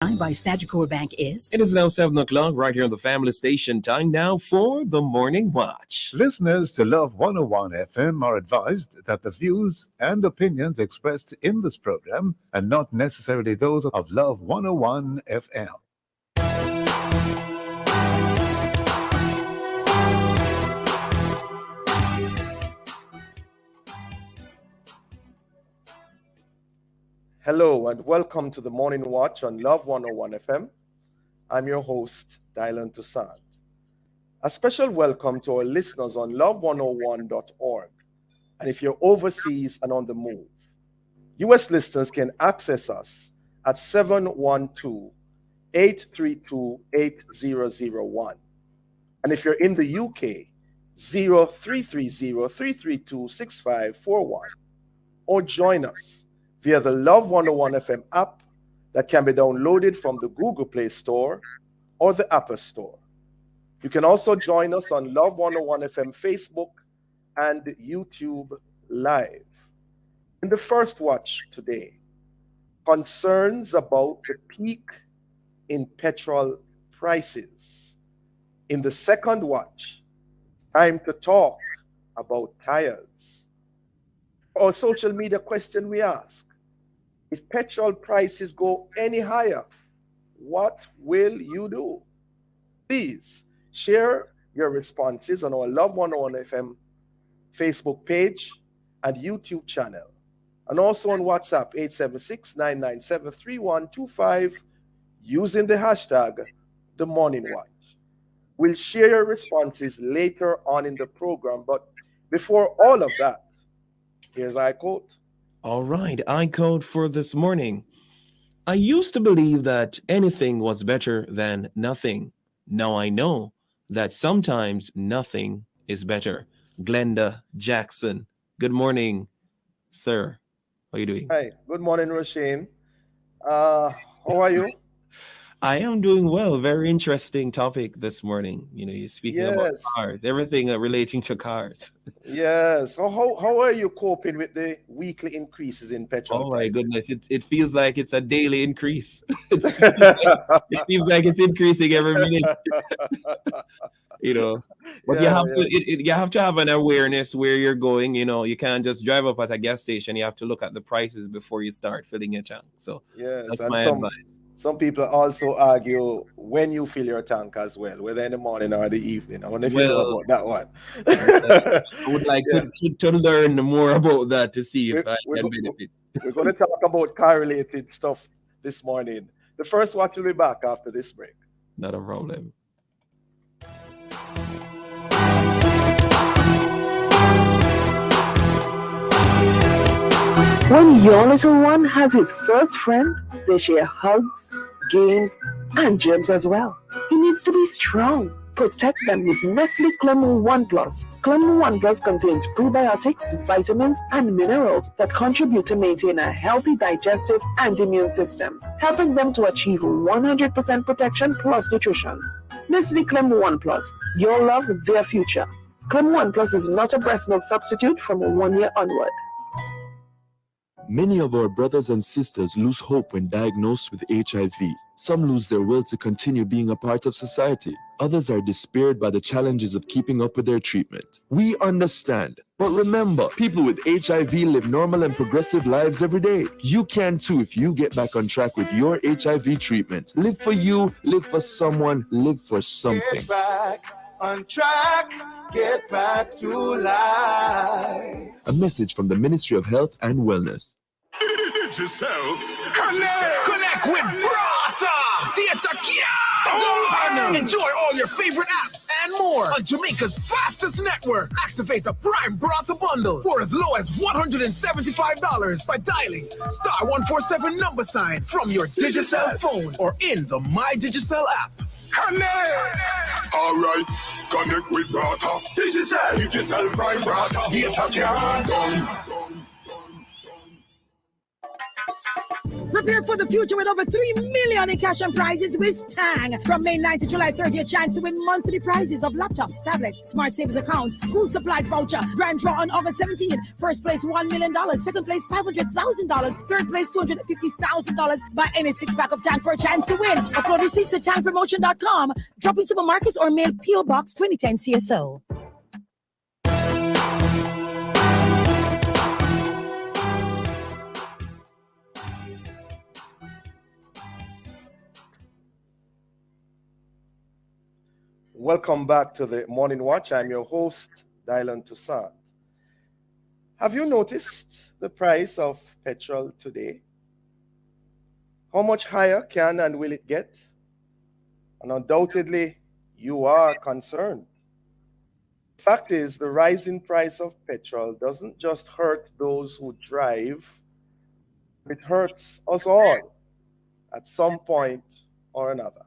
By Sagicor Bank is. It is now 7 o'clock right here on the family station. Time now for the Morning Watch. Listeners to Love 101 FM are advised that the views and opinions expressed in this program are not necessarily those of Love 101 FM. Hello and welcome to the Morning Watch on Love 101 FM. I'm your host, Dylan Toussaint. A special welcome to our listeners on love101.org. And if you're overseas and on the move, U.S. listeners can access us at 712-832-8001. And if you're in the UK, 0330-332-6541. Or join us via the Love 101 FM app that can be downloaded from the Google Play Store or the Apple Store. You can also join us on Love 101 FM Facebook and YouTube Live. In the first watch today, concerns about the peak in petrol prices. In the second watch, time to talk about tires. Our social media question we ask: if petrol prices go any higher, what will you do? Please share your responses on our Love 101 FM Facebook page and YouTube channel, and also on WhatsApp 876-997-3125 using the hashtag The Morning Watch. We'll share your responses later on in the program, but before all of that, here's our quote. All right, I code for this morning. I used to believe that anything was better than nothing. Now I know that sometimes nothing is better. Glenda Jackson. Good morning, sir. How are you doing? Hi, good morning, Roshane. How are you? I am doing well. Very interesting topic this morning. You know, you're speaking about cars, everything relating to cars. Yes. So how are you coping with the weekly increases in petrol Oh my prices? goodness, it feels like it's a daily increase. It seems like it's increasing every minute. You know, but you have to have an awareness where you're going. You know, you can't just drive up at a gas station. You have to look at the prices before you start filling your tank. So that's my advice. Some people also argue when you fill your tank as well, whether in the morning or the evening. I wonder if you know about that one. I would like to learn more about that to see if I can benefit. We're going to talk about car-related stuff this morning. The first watch will be back after this break. Not a problem. When your little one has his first friend, they share hugs, games, and germs as well. He needs to be strong. Protect them with Nestle Clem 1 Plus. Clem 1 Plus contains prebiotics, vitamins, and minerals that contribute to maintain a healthy digestive and immune system, helping them to achieve 100% protection plus nutrition. Nestle Clem 1 Plus, your love, their future. Clem 1 Plus is not a breast milk substitute from 1 year onward. Many of our brothers and sisters lose hope when diagnosed with HIV. Some lose their will to continue being a part of society. Others are despaired by the challenges of keeping up with their treatment. We understand. But remember, people with HIV live normal and progressive lives every day. You can too if you get back on track with your HIV treatment. Live for you, live for someone, live for something. Get back on track, get back to life. A message from the Ministry of Health and Wellness. Connect with Brata! Enjoy all your favorite apps and more on Jamaica's fastest network. Activate the Prime Brata bundle for as low as $175 by dialing *147 from your Digicel phone or in the My Digicel app. All right, connect with Brata. Digicel Prime Brata. Data can't done. Prepare for the future with over $3 million in cash and prizes with Tang. From May 9th to July 30th, chance to win monthly prizes of laptops, tablets, smart savings accounts, school supplies voucher. Grand draw on August 17th. First place $1 million. Second place $500,000. Third place $250,000. Buy any 6-pack of Tang for a chance to win. Upload receipts at tangpromotion.com. Drop in supermarkets or mail PO Box 2010 CSO. Welcome back to the Morning Watch. I'm your host, Dylan Toussaint. Have you noticed the price of petrol today? How much higher can and will it get? And undoubtedly, you are concerned. The fact is, the rising price of petrol doesn't just hurt those who drive, it hurts us all at some point or another.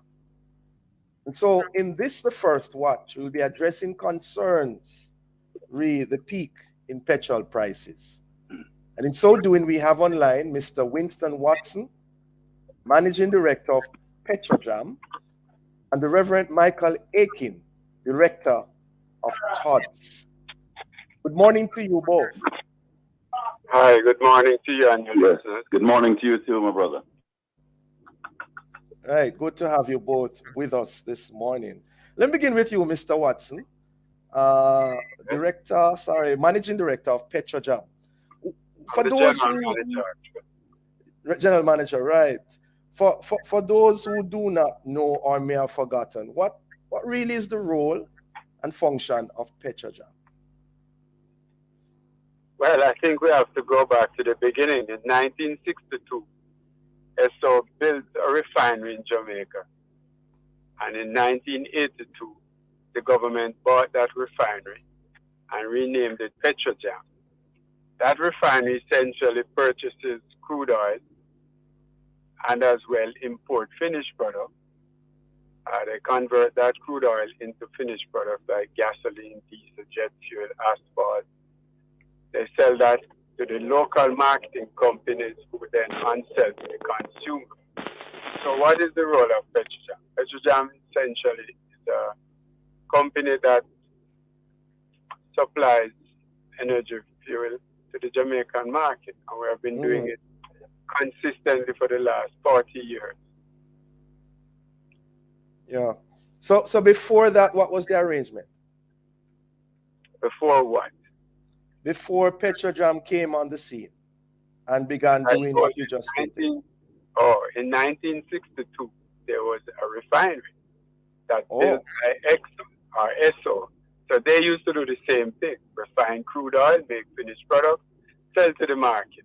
And so in this, the first watch, we'll be addressing concerns re the peak in petrol prices. And in so doing, we have online Mr. Winston Watson, Managing Director of Petrol, and the Reverend Michael Aiken, Director of Todd's. Good morning to you both. Hi, good morning to you and your listeners. Good morning to you too, my brother. All right, good to have you both with us this morning. Let me begin with you, Mr. Watson, Managing Director of Petrol. For those General Manager, right? For those who do not know or may have forgotten, what really is the role and function of Petrol? Well, I think we have to go back to the beginning. In 1962, Esso built a refinery in Jamaica. And in 1982, the government bought that refinery and renamed it Petrol. That refinery essentially purchases crude oil and as well import finished products. They convert that crude oil into finished products like gasoline, diesel, jet fuel, asphalt. They sell that to the local marketing companies who then on-sell to the consumer. So what is the role of Petrol? Petrol essentially is a company that supplies energy fuel to the Jamaican market, and we have been doing it consistently for the last 40 years. Yeah. So before that, what was the arrangement? Before what? Before Petrol came on the scene and began doing what you just stated. In 1962, there was a refinery that built by Exxon or Esso. So they used to do the same thing: refine crude oil, make finished products, sell to the market.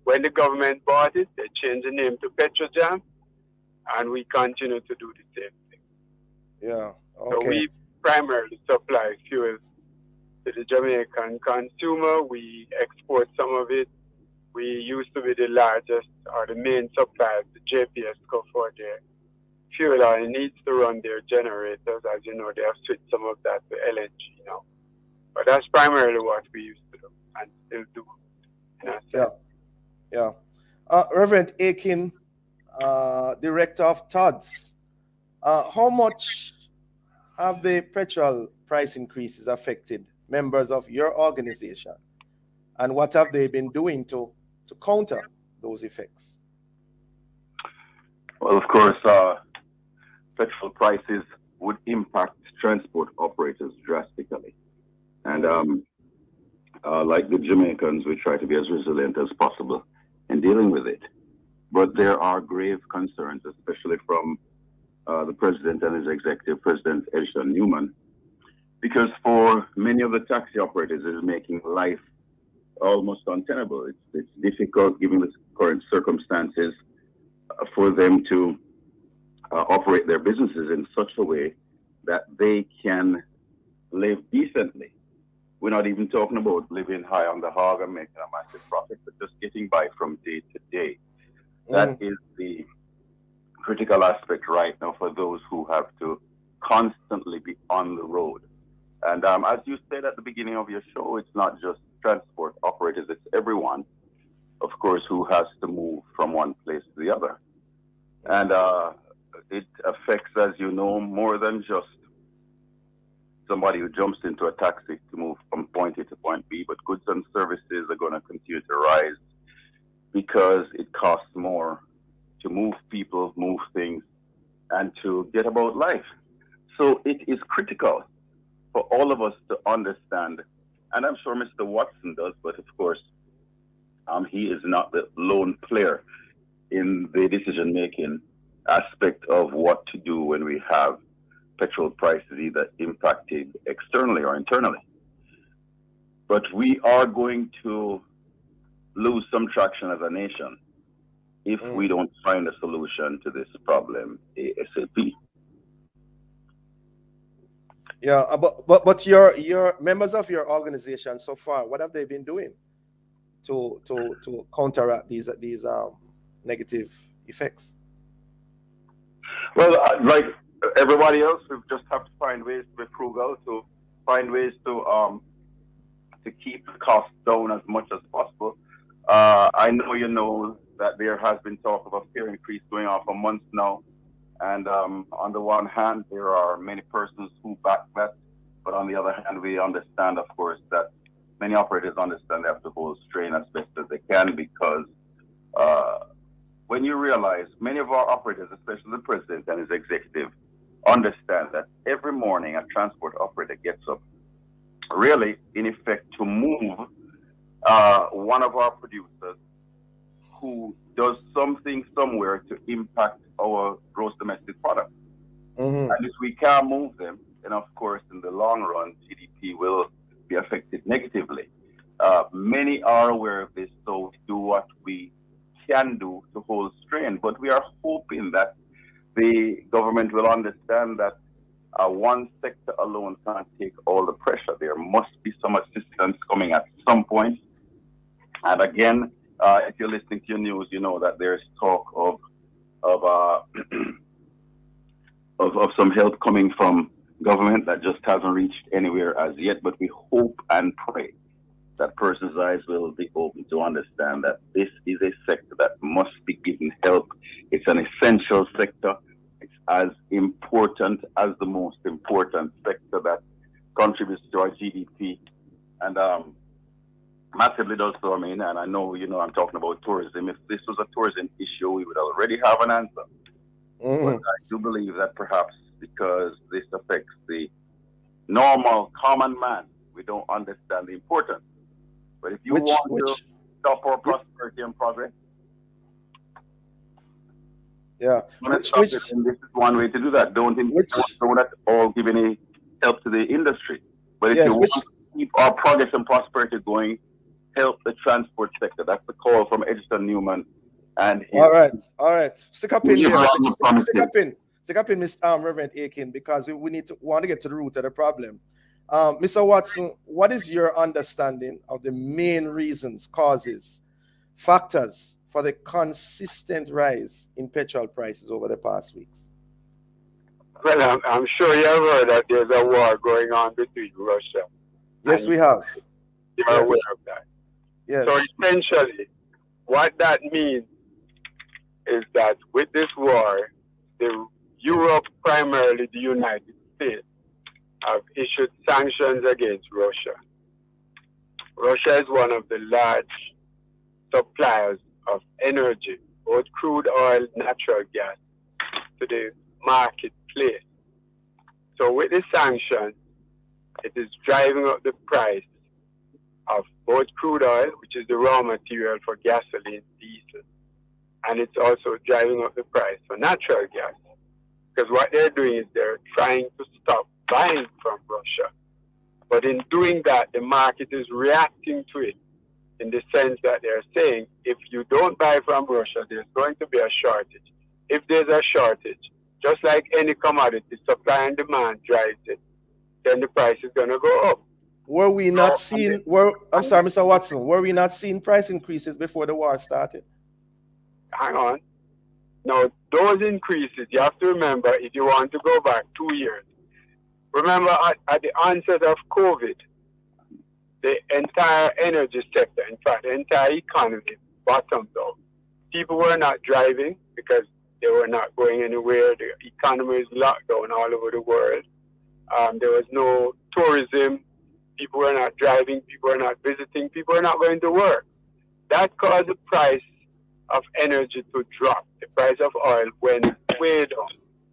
When the government bought it, they changed the name to Petrol, and we continue to do the same thing. Yeah. Okay. So we primarily supply fuel to the Jamaican consumer. We export some of it. We used to be the largest or the main supplier to JPS for their fuel oil needs to run their generators. As you know, they have switched some of that to LNG now. But that's primarily what we used to do and still do. Yeah. Reverend Aiken, Director of Todd's, how much have the petrol price increases affected members of your organization, and what have they been doing to counter those effects? Well, of course, petrol prices would impact transport operators drastically. And like the Jamaicans, we try to be as resilient as possible in dealing with it. But there are grave concerns, especially from the president and his executive, President Edison Newman, because for many of the taxi operators, it is making life almost untenable. It's difficult, given the current circumstances, for them to operate their businesses in such a way that they can live decently. We're not even talking about living high on the hog and making a massive profit, but just getting by from day to day. That is the critical aspect right now for those who have to constantly be on the road. And as you said at the beginning of your show, it's not just transport operators, it's everyone. of course, who has to move from one place to the other. And it affects, as you know, more than just somebody who jumps into a taxi to move from point A to point B, but goods and services are going to continue to rise because it costs more to move people, move things, and to get about life. So it is critical for all of us to understand, and I'm sure Mr. Watson does, but of course, he is not the lone player in the decision-making aspect of what to do when we have petrol prices either impacted externally or internally. But we are going to lose some traction as a nation if we don't find a solution to this problem ASAP. Yeah, but your members of your organization so far, what have they been doing to counteract these negative effects? Well, like everybody else, we just have to find ways to be frugal, to find ways to keep the costs down as much as possible. I know you know that there has been talk of a fare increase going on for months now. And on the one hand, there are many persons who back that. But on the other hand, we understand, of course, that many operators understand they have to hold strain as best as they can, because when you realize many of our operators, especially the president and his executive, understand that every morning a transport operator gets up, really, in effect, to move one of our producers who does something somewhere to impact our gross domestic product. And if we can't move them, then of course in the long run, GDP will be affected negatively. Many are aware of this, so we do what we can do to hold strain, but we are hoping that the government will understand that one sector alone can't take all the pressure. There must be some assistance coming at some point. And again, if you're listening to your news, you know that there's talk of some help coming from government that just hasn't reached anywhere as yet. But we hope and pray that persons' eyes will be open to understand that this is a sector that must be given help. It's an essential sector. It's as important as the most important sector that contributes to our GDP. And massively does so. I mean, and I know, you know, I'm talking about tourism. If this was a tourism issue, we would already have an answer. But I do believe that perhaps because this affects the normal common man, we don't understand the importance. But if you want to stop our prosperity and progress, this is one way to do that. Don't at all give any help to the industry. But if you want to keep our progress and prosperity going, help the transport sector. That's the call from Edison Newman. And all right. Stick up in there. Stick up in, Mr. Reverend Aiken, because we want to get to the root of the problem. Mr. Watson, what is your understanding of the main reasons, causes, factors for the consistent rise in petrol prices over the past weeks? Well, I'm sure you have heard that there's a war going on between Russia. Yes, we have. You're aware of that. Yes. So essentially, what that means is that with this war, Europe, primarily the United States, have issued sanctions against Russia. Russia is one of the large suppliers of energy, both crude oil, natural gas, to the marketplace. So with the sanctions, it is driving up the price of both crude oil, which is the raw material for gasoline, diesel, and it's also driving up the price for natural gas. Because what they're doing is they're trying to stop buying from Russia. But in doing that, the market is reacting to it in the sense that they're saying, if you don't buy from Russia, there's going to be a shortage. If there's a shortage, just like any commodity, supply and demand drives it, then the price is going to go up. Were we not seeing, I'm sorry, Mr. Watson, were we not seeing price increases before the war started? Hang on. Now, those increases, you have to remember, if you want to go back 2 years, remember at the onset of COVID, the entire energy sector, in fact, the entire economy, bottomed out. People were not driving because they were not going anywhere. The economy is locked down all over the world. There was no tourism. People were not driving. People were not visiting. People were not going to work. That caused the price of energy to drop. The price of oil went way down.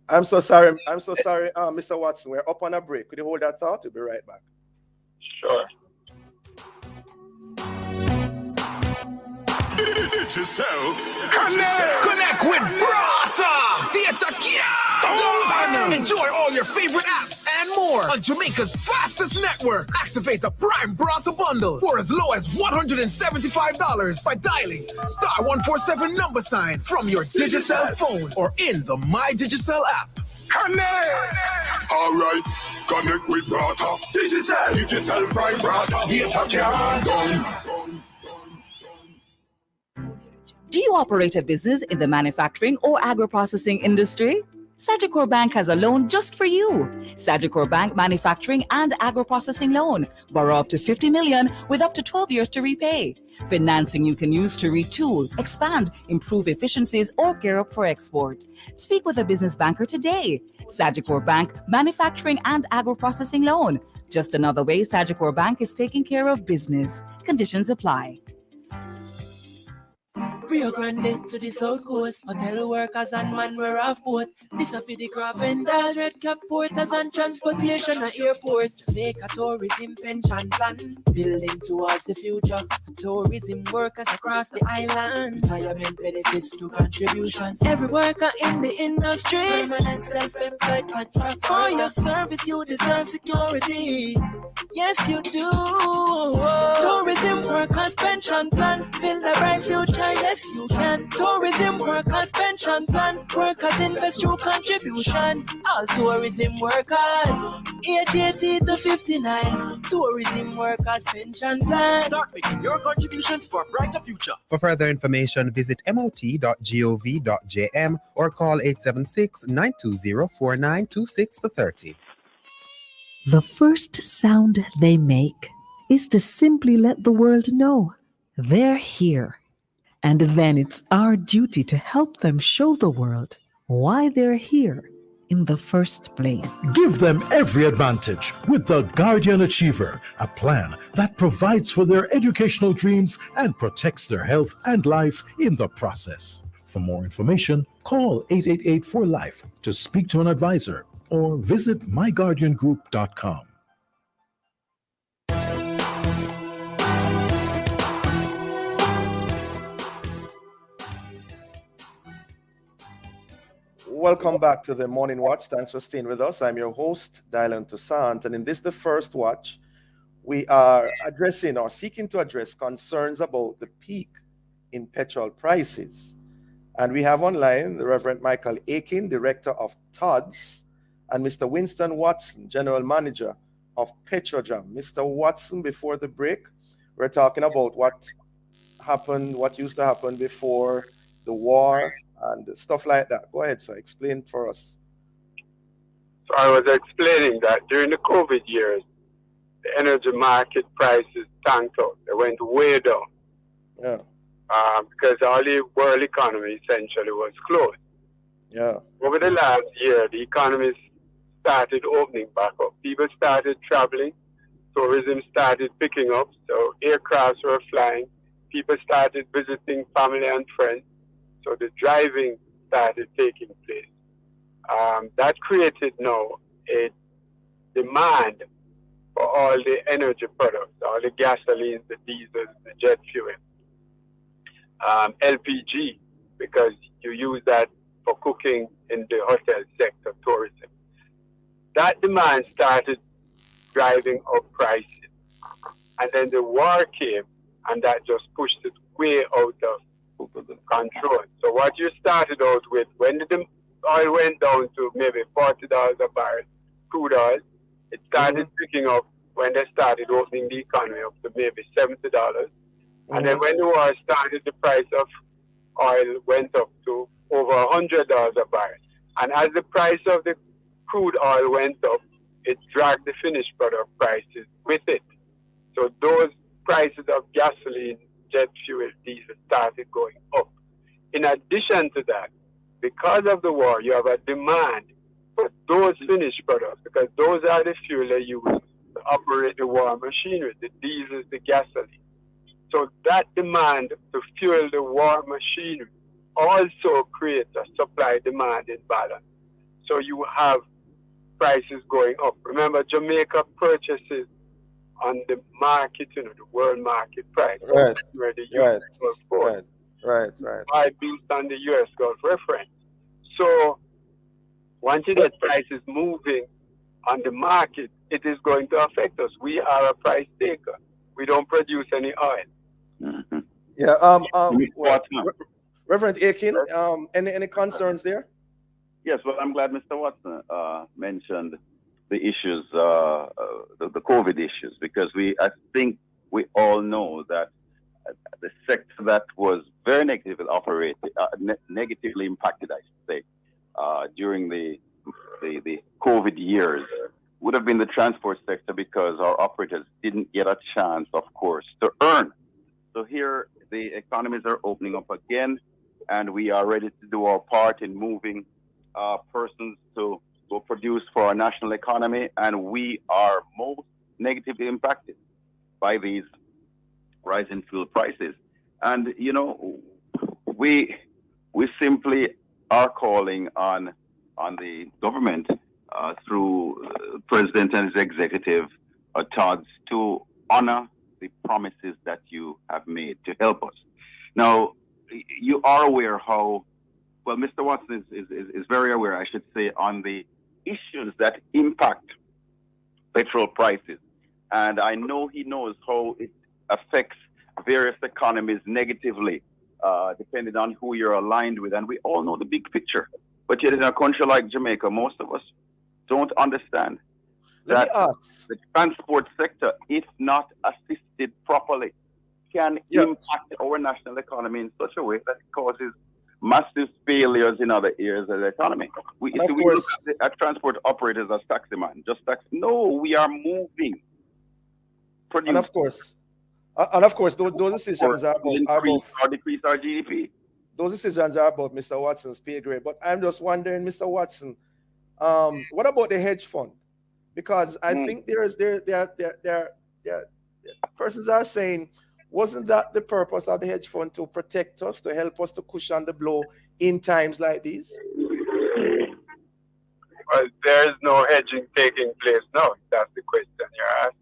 I'm so sorry, Mr. Watson. We're up on a break. Could you hold that thought? We'll be right back. Sure. Connect with Brata! Theater Countdown! Enjoy all your favorite apps and more on Jamaica's fastest network. Activate the Prime Brata bundle for as low as $175 by dialing *147 from your Digicel phone or in the My Digicel app. Alright, connect with Brata. Digicel Prime Brata. Theater Countdown. Do you operate a business in the manufacturing or agro-processing industry? Sagicor Bank has a loan just for you. Sagicor Bank Manufacturing and Agro-Processing Loan. Borrow up to $50 million with up to 12 years to repay. Financing you can use to retool, expand, improve efficiencies, or gear up for export. Speak with a business banker today. Sagicor Bank Manufacturing and Agro-Processing Loan. Just another way Sagicor Bank is taking care of business. Conditions apply. Rio Grande to the South Coast. Hotel workers and man we're off boat. This a for the craft vendors, red cap porters and transportation at airport. Jamaica tourism pension plan. Building towards the future for tourism workers across the island. Retirement benefits to contributions. Every worker in the industry. Permanent self-employed contract. For your service you deserve security. Yes you do. Tourism workers pension plan. Build a bright future. Yes you can. Tourism workers pension plan. Workers invest through contribution. All tourism workers age 80 to 59. Tourism workers pension plan. Start making your contributions for a brighter future. For further information, visit mot.gov.jm or call 876-920-4926 for 30. The first sound they make is to simply let the world know they're here. And then it's our duty to help them show the world why they're here in the first place. Give them every advantage with the Guardian Achiever, a plan that provides for their educational dreams and protects their health and life in the process. For more information, call 888-4LIFE to speak to an advisor or visit myguardiangroup.com. Welcome back to the Morning Watch. Thanks for staying with us. I'm your host, Dylan Toussaint, and in this, the first watch, we are addressing or seeking to address concerns about the peak in petrol prices. And we have online the Reverend Michael Aiken, Director of TODS, and Mr. Winston Watson, General Manager of Petrojam. Mr. Watson, before the break, we're talking about what used to happen before the war, and stuff like that. Go ahead, sir. Explain for us. So I was explaining that during the COVID years, the energy market prices tanked out. They went way down. Yeah. Because all the world economy essentially was closed. Yeah. Over the last year, the economy started opening back up. People started traveling. Tourism started picking up. So aircrafts were flying. People started visiting family and friends. So the driving started taking place. That created now a demand for all the energy products, all the gasolines, the diesels, the jet fuel, LPG, because you use that for cooking in the hotel sector, tourism. That demand started driving up prices. And then the war came, and that just pushed it way out of control. So what you started out with, when the oil went down to maybe $40 a barrel, crude oil, it started picking up when they started opening the economy up to maybe $70. And then when the war started, the price of oil went up to over $100 a barrel. And as the price of the crude oil went up, it dragged the finished product prices with it. So those prices of gasoline jet fuel, diesel started going up. In addition to that, because of the war, you have a demand for those finished products, because those are the fuel they use to operate the war machinery, the diesels, the gasoline. So that demand to fuel the war machinery also creates a supply-demand imbalance. So you have prices going up. Remember, Jamaica purchases on the market, the world market price, Right. where the US Gulf Coast. Right. Buy based on the US Gulf reference. So once you get prices moving on the market, it is going to affect us. We are a price taker. We don't produce any oil. Mm-hmm. Yeah. Reverend Aiken, any concerns there? Yes, well, I'm glad Mr. Watson mentioned the issues, the COVID issues, because I think we all know that the sector that was very negatively impacted, I should say, during the COVID years would have been the transport sector, because our operators didn't get a chance, of course, to earn. So here the economies are opening up again, and we are ready to do our part in moving persons to go produce for our national economy, and we are most negatively impacted by these rising fuel prices. And we simply are calling on the government through the president and his executive Tods to honor the promises that you have made to help us. Now, you are aware how well Mr. Watson is very aware, I should say, on the issues that impact petrol prices. And I know he knows how it affects various economies negatively, depending on who you're aligned with. And we all know the big picture. But yet in a country like Jamaica, most of us don't understand that the transport sector, if not assisted properly, can impact our national economy in such a way that it causes massive failures in other areas of the economy. We look at transport operators as taximan, just taxi. No, we are moving. And of course, those decisions are about decrease our GDP. Those decisions are about Mr. Watson's pay grade. But I'm just wondering, Mr. Watson, what about the hedge fund? Because I think there persons are saying, wasn't that the purpose of the hedge fund, to protect us, to help us to cushion the blow in times like these? Well, there's no hedging taking place now. That's the question you're asking.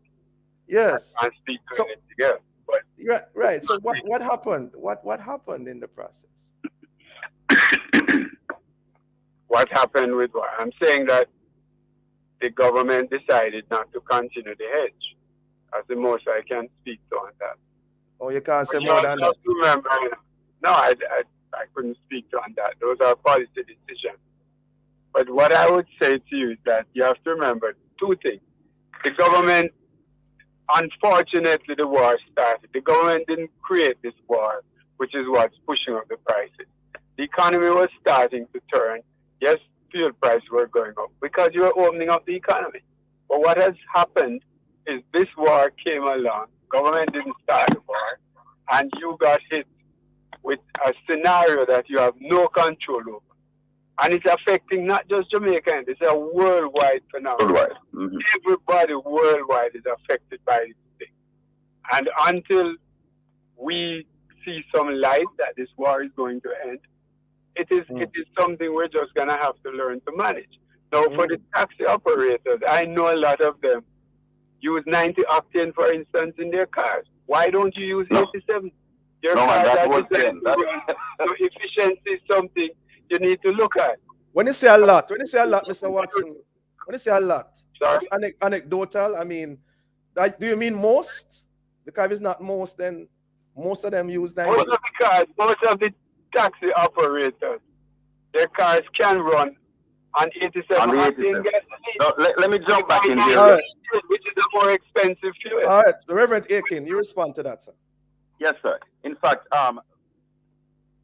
Yes. I can't speak to anything else. But right. So what happened? What happened in the process? What happened with what? I'm saying that the government decided not to continue the hedge. That's the most I can speak to on that. Oh, you can't say more than that. Remember, no, I couldn't speak on that. Those are policy decisions. But what I would say to you is that you have to remember two things. The government, unfortunately, the war started. The government didn't create this war, which is what's pushing up the prices. The economy was starting to turn. Yes, fuel prices were going up because you were opening up the economy. But what has happened is this war came along. Government didn't start the war, and you got hit with a scenario that you have no control over. And it's affecting not just Jamaica, it's a worldwide phenomenon. Worldwide. Mm-hmm. Everybody worldwide is affected by this thing. And until we see some light that this war is going to end, it is something we're just going to have to learn to manage. Now, for the taxi operators, I know a lot of them use 90 octane, for instance, in their cars. Why don't you use 87? Your cars are designed so efficiency is something you need to look at. When you say a lot, Mr. Watson, when you say a lot, that's anecdotal. I mean, do you mean most? Because if it's not most, then most of them use 90. Most of the taxi operators, their cars can run on 87 octane gasoline. No, let me jump back in here. Which is a more expensive fuel. All right, Reverend Aiken, you respond to that, sir. Yes, sir. In fact,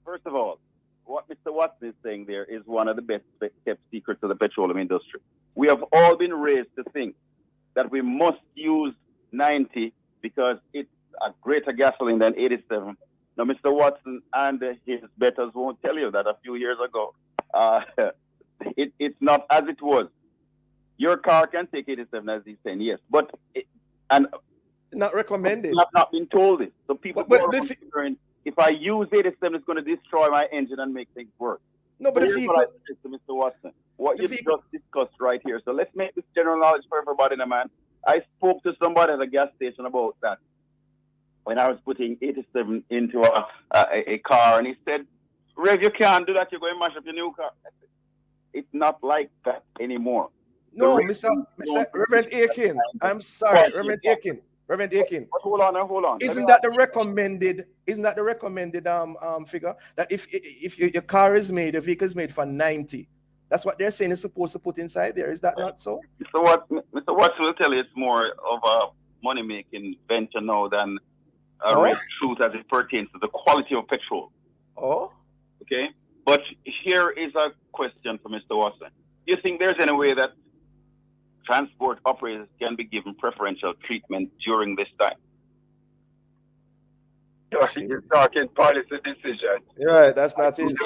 first of all, what Mr. Watson is saying there is one of the best kept secrets of the petroleum industry. We have all been raised to think that we must use 90 because it's a greater gasoline than 87. Now, Mr. Watson and his betters won't tell you that a few years ago, it's not as it was. Your car can take 87, as he's saying, yes, but not recommended. I've not been told it. So people are wondering, if I use 87, it's going to destroy my engine and make things worse. No, but here's what I suggest to Mr. Watson, what you just discussed right here. So let's make this general knowledge for everybody, man. I spoke to somebody at a gas station about that when I was putting 87 into a car, and he said, Rev, you can't do that. You're going to mash up your new car. It's not like that anymore. No, Mr. Reverend Aiken, I'm sorry, Reverend Aiken. Hold on. Isn't that the recommended figure? That if your car is made, your vehicle is made for 90, that's what they're saying is supposed to put inside there. Is that not so? Mr. Watson will tell you it's more of a money-making venture now than a real truth as it pertains to the quality of petrol. Oh? Okay? But here is a question for Mr. Watson. Do you think there's any way that transport operators can be given preferential treatment during this time? You're talking policy decision. Right, that's not it.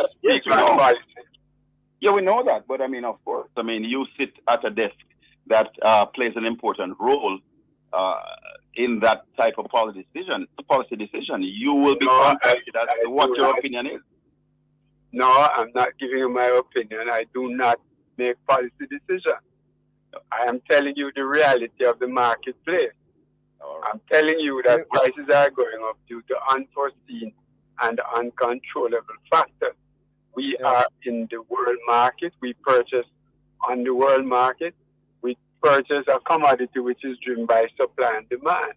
Yeah, we know that, but I mean, of course, I mean, you sit at a desk that plays an important role in that type of policy decision. You will be contacted as to what your opinion is. No, I'm not giving you my opinion. I do not make policy decisions. I am telling you the reality of the marketplace. I'm telling you that prices are going up due to unforeseen and uncontrollable factors. We are in the world market. We purchase on the world market. We purchase a commodity which is driven by supply and demand.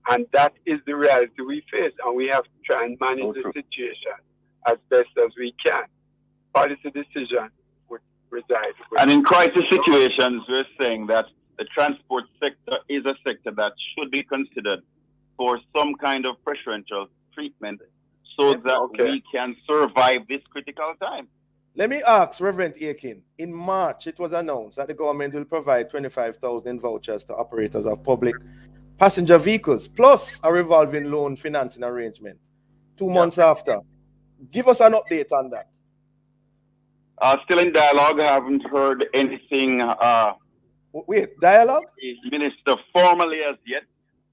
And that is the reality we face. And we have to try and manage the situation as best as we can. Policy decision would reside. And in crisis situations, we're saying that the transport sector is a sector that should be considered for some kind of preferential treatment so that we can survive this critical time. Let me ask Reverend Aiken. In March, it was announced that the government will provide 25,000 vouchers to operators of public passenger vehicles, plus a revolving loan financing arrangement. 2 months after. Give us an update on that. Still in dialogue. I haven't heard anything. Wait, dialogue? The minister formally as yet.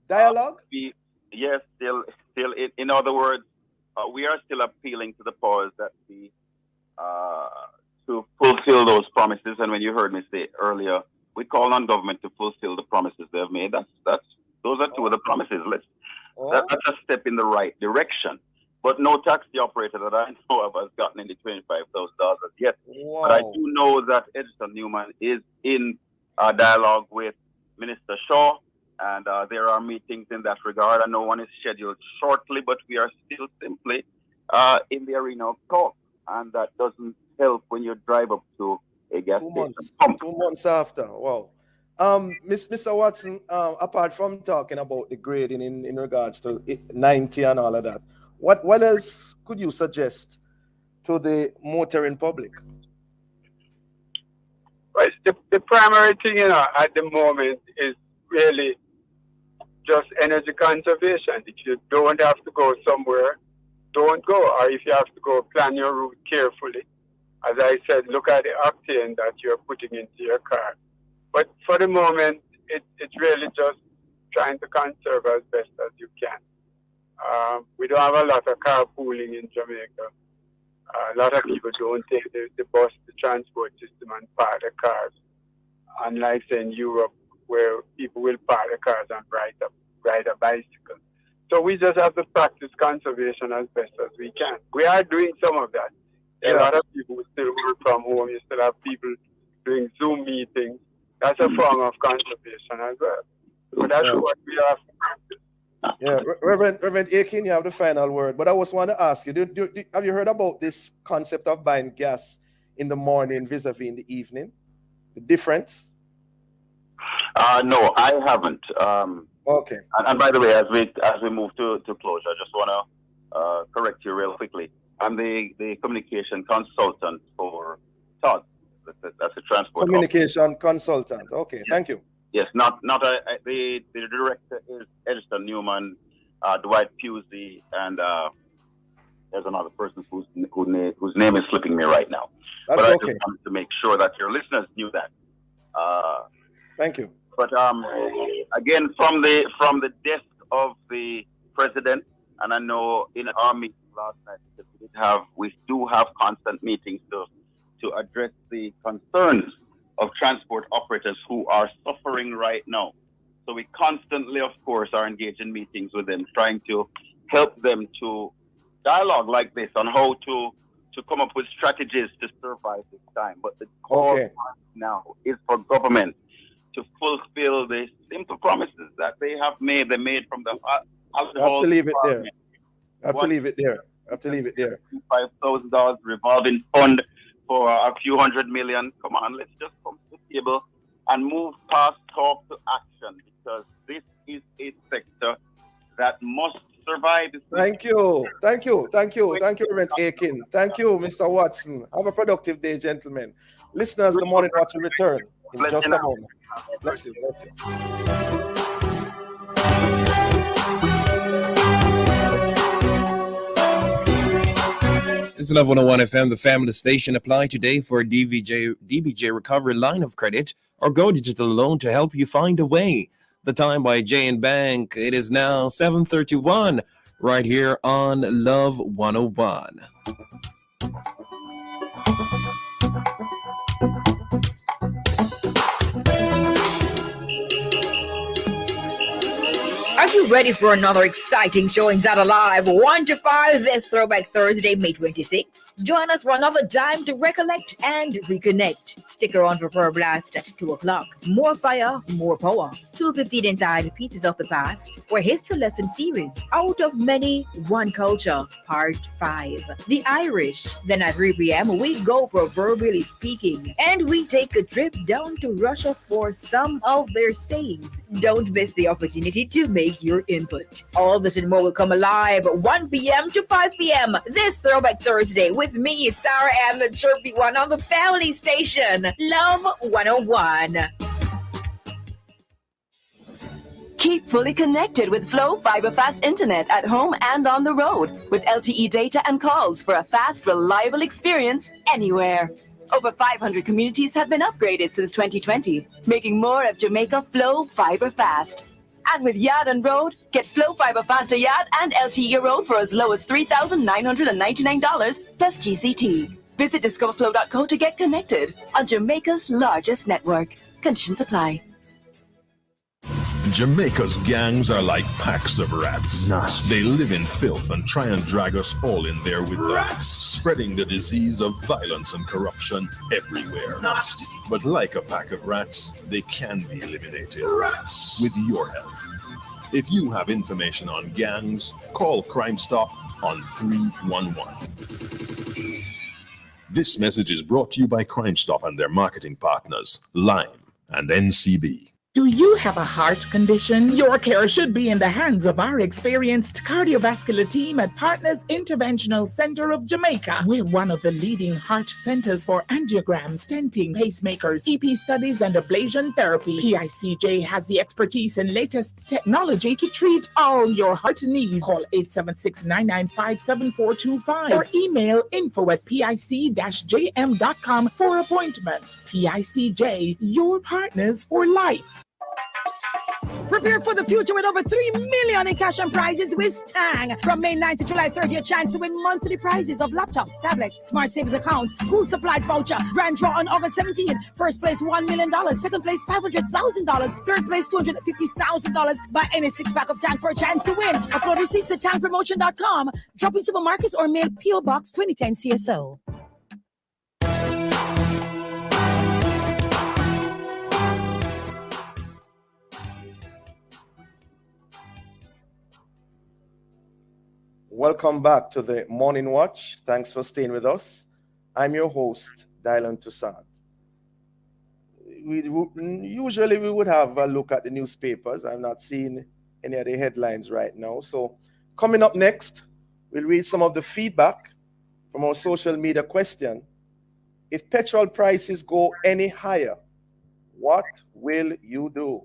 Dialogue? Yes, still. In other words, we are still appealing to the powers that be to fulfill those promises. And when you heard me say earlier, we call on government to fulfill the promises they have made. Those are two of the promises. That's a step in the right direction. But no taxi operator that I know of has gotten any $25,000 yet. Wow. But I do know that Edison Newman is in dialogue with Minister Shaw, and there are meetings in that regard. I know one is scheduled shortly, but we are still simply in the arena of talk, and that doesn't help when you drive up to a gas station. 2 months after. Wow. Mr. Watson, apart from talking about the grading in regards to 90 and all of that, what else could you suggest to the motoring public? Well, the primary thing, at the moment is really just energy conservation. If you don't have to go somewhere, don't go. Or if you have to go, plan your route carefully. As I said, look at the octane that you're putting into your car. But for the moment, it's really just trying to conserve as best as you can. We don't have a lot of carpooling in Jamaica. A lot of people don't take the bus, the transport system, and park their cars. Unlike, say, in Europe, where people will park their cars and ride a bicycle. So we just have to practice conservation as best as we can. We are doing some of that. A lot of people who still work from home. You still have people doing Zoom meetings. That's a form of conservation as well. So that's what we have to practice. Yeah, Reverend Aiken, you have the final word. But I was want to ask you, have you heard about this concept of buying gas in the morning vis-a-vis in the evening? The difference? No, I haven't. Okay. And by the way, as we move to closure, I just want to correct you real quickly. I'm the communication consultant for Todd. That's a transport communication consultant. Okay, thank you. Yes, not the director is Edison Newman, Dwight Pusey, and there's another person whose name is slipping me right now. That's but I okay. just wanted to make sure that your listeners knew that. Thank you. But again, from the desk of the president, and I know in our meeting last night we do have constant meetings to address the concerns of transport operators who are suffering right now. So we constantly, of course, are engaged in meetings with them, trying to help them to dialogue like this on how to come up with strategies to survive this time. But the call now is for government to fulfill the simple promises that they have made. They made from the have to leave it there. Have to leave it there. $5,000 revolving fund for a few $100 million. Come on, let's just come to the table and move past talk to action, because this is a sector that must survive. Thank you, Reverend Aiken. Thank you, Mr. Watson. Have a productive day, gentlemen. Listeners, the Morning Watch will return in just a moment. Bless you. This is Love 101 FM, the family station. Apply today for a DBJ recovery line of credit or Go Digital loan to help you find a way. The time by Jay and Bank. It is now 7:31 right here on Love 101. Are you ready for another exciting showings at Alive 1 to 5 this Throwback Thursday, May 26th? Join us for another time to recollect and reconnect. Stick around for Pearl Blast at 2 o'clock. More fire, more power. 2:15 inside Pieces of the Past, or History Lesson Series, Out of Many, One Culture, Part 5. The Irish. Then at 3 p.m. we go proverbially speaking, and we take a trip down to Russia for some of their sayings. Don't miss the opportunity to make your input. All this and more will come alive 1 p.m. to 5 p.m. this Throwback Thursday with me, Sarah, and the chirpy one on the family station, Love 101. Keep fully connected with Flow Fiber Fast Internet at home and on the road with LTE data and calls for a fast, reliable experience anywhere. Over 500 communities have been upgraded since 2020, making more of Jamaica Flow Fiber Fast. And with Yard and Road, get Flow Fiber Faster Yard and LTE Road for as low as $3,999 plus GCT. Visit discoverflow.co to get connected on Jamaica's largest network. Conditions apply. Jamaica's gangs are like packs of rats. They live in filth and try and drag us all in there with them, spreading the disease of violence and corruption everywhere. But like a pack of rats, they can be eliminated with your help. If you have information on gangs, call Crime Stop on 311. This message is brought to you by Crime Stop and their marketing partners, Lime and NCB. Do you have a heart condition? Your care should be in the hands of our experienced cardiovascular team at Partners Interventional Center of Jamaica. We're one of the leading heart centers for angiogram, stenting, pacemakers, EP studies, and ablation therapy. PICJ has the expertise and latest technology to treat all your heart needs. Call 876-995-7425 or email info@pic-jm.com for appointments. PICJ, your partners for life. Prepare for the future with over 3 million in cash and prizes with Tang. From May 9th to July 30th, a chance to win monthly prizes of laptops, tablets, smart savings accounts, school supplies voucher, grand draw on August 17th. First place $1 million, second place $500,000, third place $250,000. Buy any 6-pack of Tang for a chance to win. Upload receipts at tangpromotion.com. Drop in supermarkets or mail P.O. Box 2010 CSO. Welcome back to the Morning Watch. Thanks for staying with us. I'm your host, Dylan Toussaint. Usually we would have a look at the newspapers. I'm not seeing any of the headlines right now. So coming up next, we'll read some of the feedback from our social media question. If petrol prices go any higher, what will you do?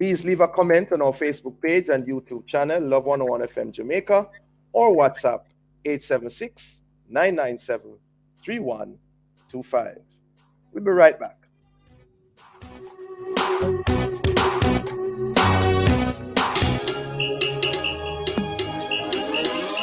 Please leave a comment on our Facebook page and YouTube channel, Love 101 FM Jamaica, or WhatsApp 876-997-3125. We'll be right back.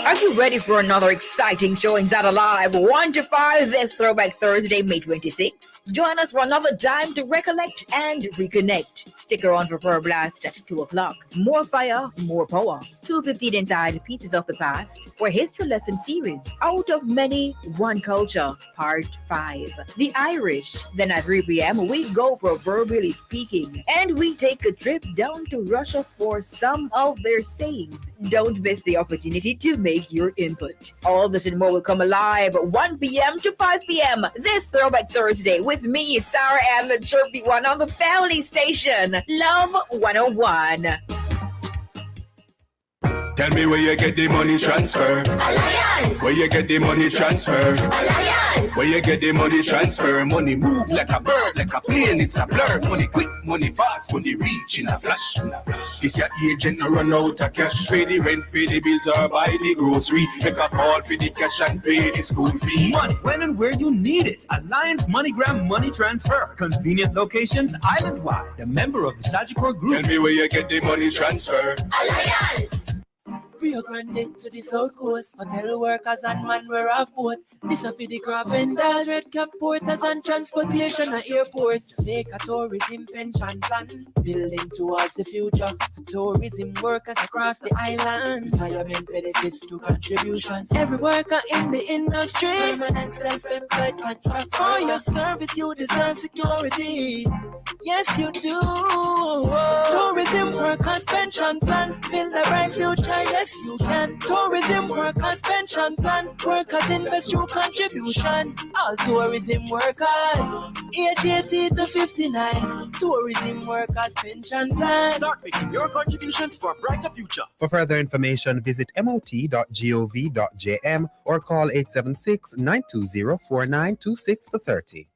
Are you ready for another exciting showings at Alive 1 to 5 this Throwback Thursday, May 26th? Join us for another time to recollect and reconnect. Stick around for Pearl Blast at 2 o'clock. More fire, more power. 2:15 inside Pieces of the Past for History Lesson Series. Out of Many, One Culture, Part 5. The Irish. Then at 3 p.m. we go proverbially speaking, and we take a trip down to Russia for some of their sayings. Don't miss the opportunity to make your input. All this and more will come alive 1 p.m. to 5 p.m. this Throwback Thursday with me, Sarah Ann, the chirpy one on the family station, Love 101. Tell me where you get the money transfer. Alliance. Where you get the money transfer. Alliance. Where you get the money transfer. Money move like a bird, like a plane, it's a blur. Money quick, money fast, money reach in a flash. This your agent no run out of cash. Pay the rent, pay the bills or buy the grocery. Make a call for the cash and pay the school fee. Money when and where you need it. Alliance MoneyGram Money Transfer. Convenient locations island-wide. A member of the Sagicor Group. Tell me where you get the money transfer. Alliance. Rio Grande to the South Coast. Hotel workers and man we're off boat. This a for the craft vendors, red cap porters and transportation at airport. Jamaica tourism pension plan. Building towards the future for tourism workers across the island. Retirement benefits to contributions. Every worker in the industry. Permanent self-employed contract. For your service you deserve security. Yes you do. Tourism workers pension plan. Build a bright future. Yes you can. Tourism workers pension plan. Workers invest through contribution. All tourism workers age 80 to 59. Tourism workers pension plan. Start making your contributions for a brighter future. For further information, visit mot.gov.jm or call 876-920-4926 to 30.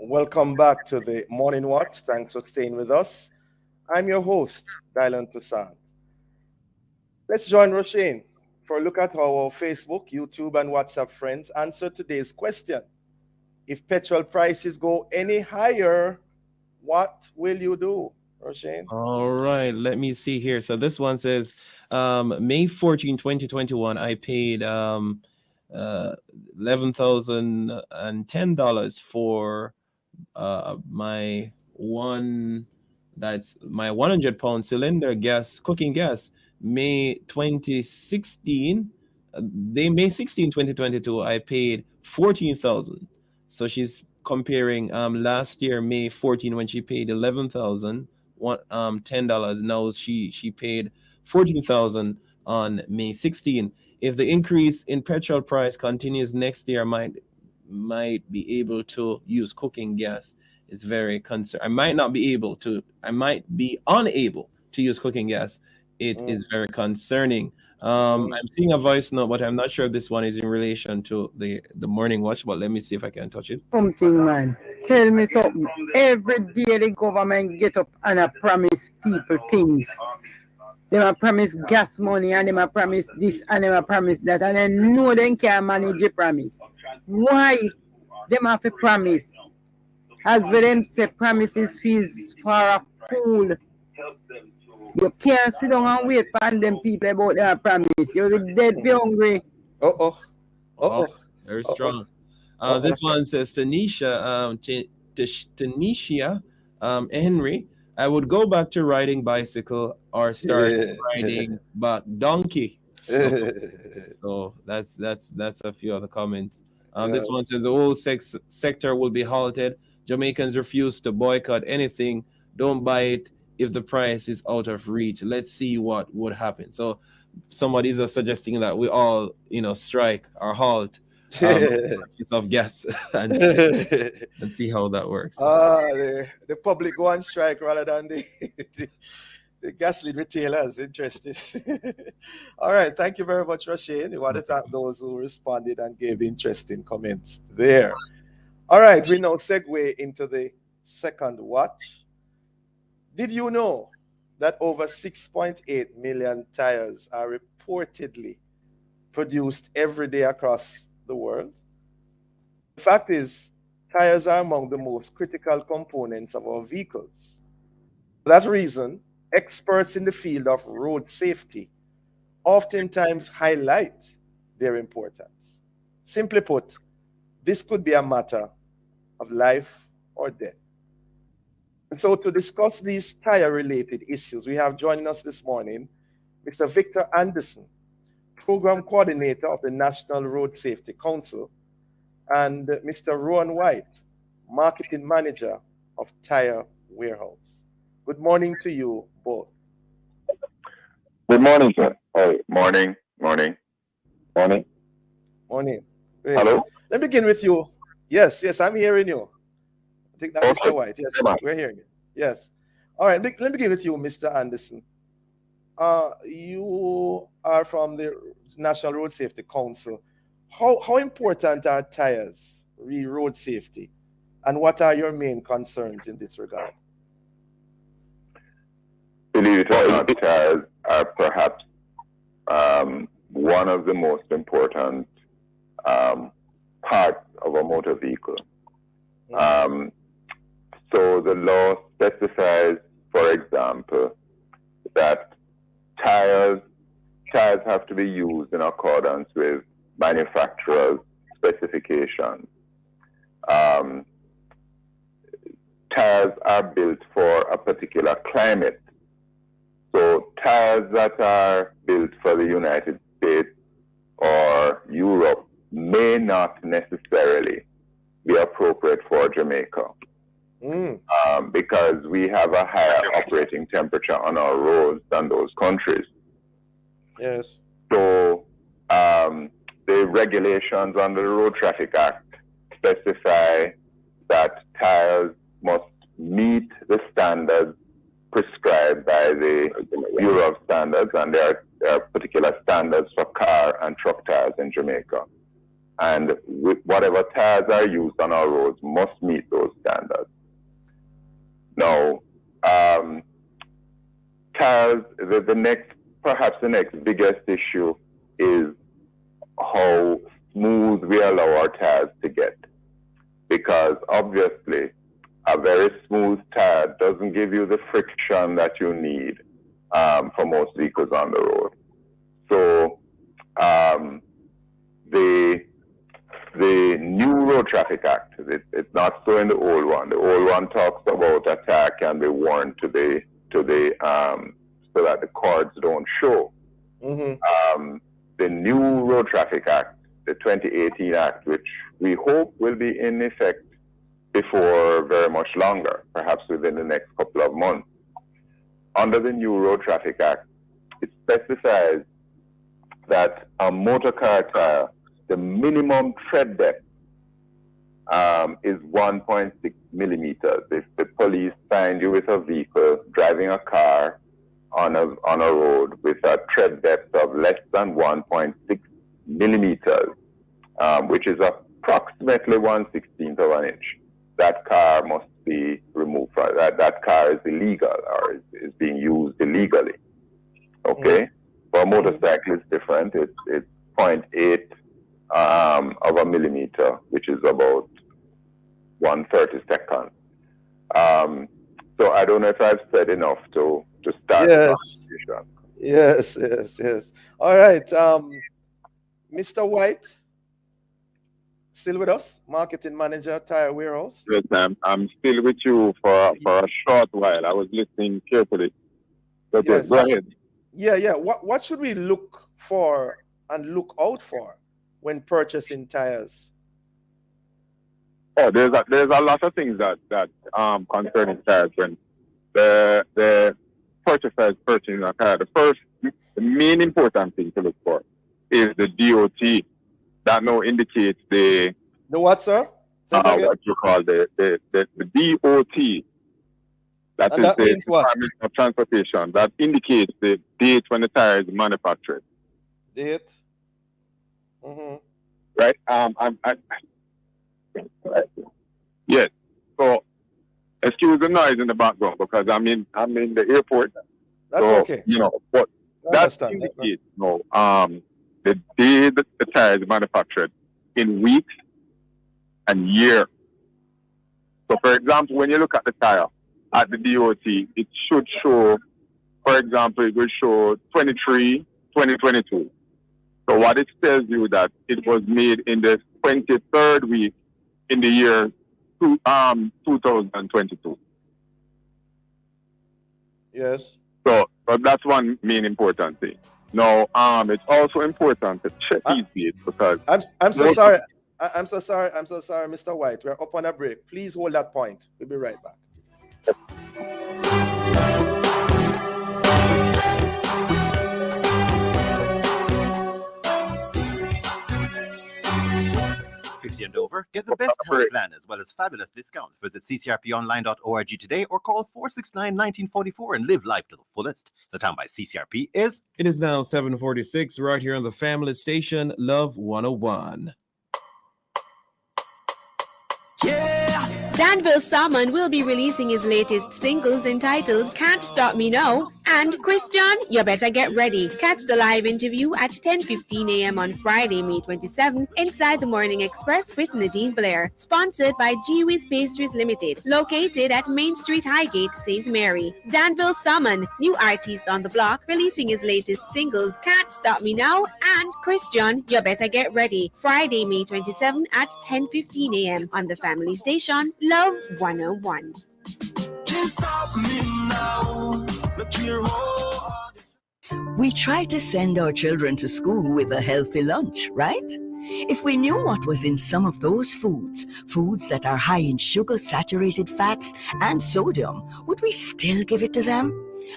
Welcome back to the Morning Watch. Thanks for staying with us. I'm your host, Dylan Toussaint. Let's join Roshane for a look at how our Facebook, YouTube, and WhatsApp friends answer today's question. If petrol prices go any higher, what will you do, Roshane? All right, let me see here. So this one says, May 14, 2021, I paid $11,010 for my 100-pound cylinder cooking gas. May 16, 2022, I paid $14,000. So she's comparing last year, May 14, when she paid $11,010. Now she paid $14,000 on May 16. If the increase in petrol price continues next year, I might be able to use cooking gas. It's very concerned. I might be unable to use cooking gas. It is very concerning. I'm seeing a voice note, but I'm not sure if this one is in relation to the Morning Watch, but let me see if I can touch it. Something, man. Tell me something. Every day the government get up and promise people things. They might promise gas money, and they might promise this, and they might promise that, and they know they can't manage the promise. Why? They have to promise. As for them say, promises fees for a fool. You can't sit down and wait for them people about their promise. You'll be dead if you're hungry. Very strong. This one says, Tanisha Henry, I would go back to riding bicycle or start riding back donkey. So that's a few of the comments. This one says the whole sector will be halted. Jamaicans refuse to boycott anything. Don't buy it if the price is out of reach. Let's see what would happen. So somebody's suggesting that we all, strike or halt piece of gas and see how that works. The public go on strike rather than the The gasoline retailers interested. All right. Thank you very much, Rasheen. We want to thank those who responded and gave interesting comments there. All right. We now segue into the second watch. Did you know that over 6.8 million tires are reportedly produced every day across the world? The fact is, tires are among the most critical components of our vehicles. For that reason, experts in the field of road safety oftentimes highlight their importance. Simply put, this could be a matter of life or death. And so to discuss these tire-related issues, we have joining us this morning Mr. Victor Anderson, Program Coordinator of the National Road Safety Council, and Mr. Rowan White, Marketing Manager of Tire Warehouse. Good morning to you both. Good morning, sir. Oh, morning. Morning. Great. Hello? Let me begin with you. Yes, I'm hearing you. I think that's Mr. White. Yes, we're hearing you. Yes. All right, let me begin with you, Mr. Anderson. You are from the National Road Safety Council. How important are tires, road safety, and what are your main concerns in this regard? Believe it or not, tires are perhaps one of the most important parts of a motor vehicle. So the law specifies, for example, that tires have to be used in accordance with manufacturer's specifications. Tires are built for a particular climate. So tires that are built for the United States or Europe may not necessarily be appropriate for Jamaica. Because we have a higher operating temperature on our roads than those countries. Yes. So the regulations under the Road Traffic Act specify that tires must meet the standards prescribed by the Bureau of Standards, and there are particular standards for car and truck tires in Jamaica. And whatever tires are used on our roads must meet those standards. Now, tires, perhaps the next biggest issue is how smooth we allow our tires to get. Because obviously, a very smooth tire doesn't give you the friction that you need for most vehicles on the road. So the new Road Traffic Act, it's not so in the old one. The old one talks about a tire can be worn so that the cords don't show. The new Road Traffic Act, the 2018 Act, which we hope will be in effect before very much longer, perhaps within the next couple of months. Under the new Road Traffic Act, it specifies that a motor car tire, the minimum tread depth is 1.6 millimeters. If the police find you with a vehicle driving a car on a road with a tread depth of less than 1.6 millimeters, which is approximately 1/16 of an inch, that car must be removed. That car is illegal or is being used illegally. Okay? For a motorcycle, it's different. It's 0.8 of a millimeter, which is about 1/32. So I don't know if I've said enough to start the conversation. Yes. All right. Mr. White, still with us? Marketing Manager, Tire Warehouse. Yes, I'm still with you for a short while. I was listening carefully. Okay, Yes. go ahead. Yeah. What should we look for and look out for when purchasing tires? Oh, there's a lot of things that concerning tires when the purchaser is purchasing a tire. The main important thing to look for is the DOT. That now indicates the what, sir? what you call the DOT. That And is that the means what? Department of Transportation. That indicates the date when the tire is manufactured. Date? Mm-hmm. Right? Yes. So excuse the noise in the background because I'm in the airport. That's so, okay. But I that understand. indicates the day that the tire is manufactured in weeks and year. So for example, when you look at the tire at the DOT, it should show, for example, it will show 2022. So what it tells you that it was made in the 23rd week in the year 2022. Yes. So that's one main important thing. Now, it's also important to check these dates because I'm so sorry. I'm so sorry, Mr. White. We're up on a break. Please hold that point. We'll be right back. And over, get the best health plan as well as fabulous discounts. Visit ccrponline.org today or call 469-1944 and live life to the fullest. The time by CCRP is... It is now 7:46 right here on the family station, Love 101. Danville Salmon will be releasing his latest singles entitled Can't Stop Me Now and Christian, You Better Get Ready. Catch the live interview at 10:15 a.m. on Friday, May 27 inside the Morning Express with Nadine Blair. Sponsored by G-Wiz Pastries Limited, located at Main Street Highgate, St. Mary. Danville Salmon, new artist on the block, releasing his latest singles Can't Stop Me Now and Christian, You Better Get Ready. Friday, May 27 at 10:15 a.m. on the family station, Love 101. We try to send our children to school with a healthy lunch, right? If we knew what was in some of those foods that are high in sugar, saturated fats, and sodium, would we still give it to them?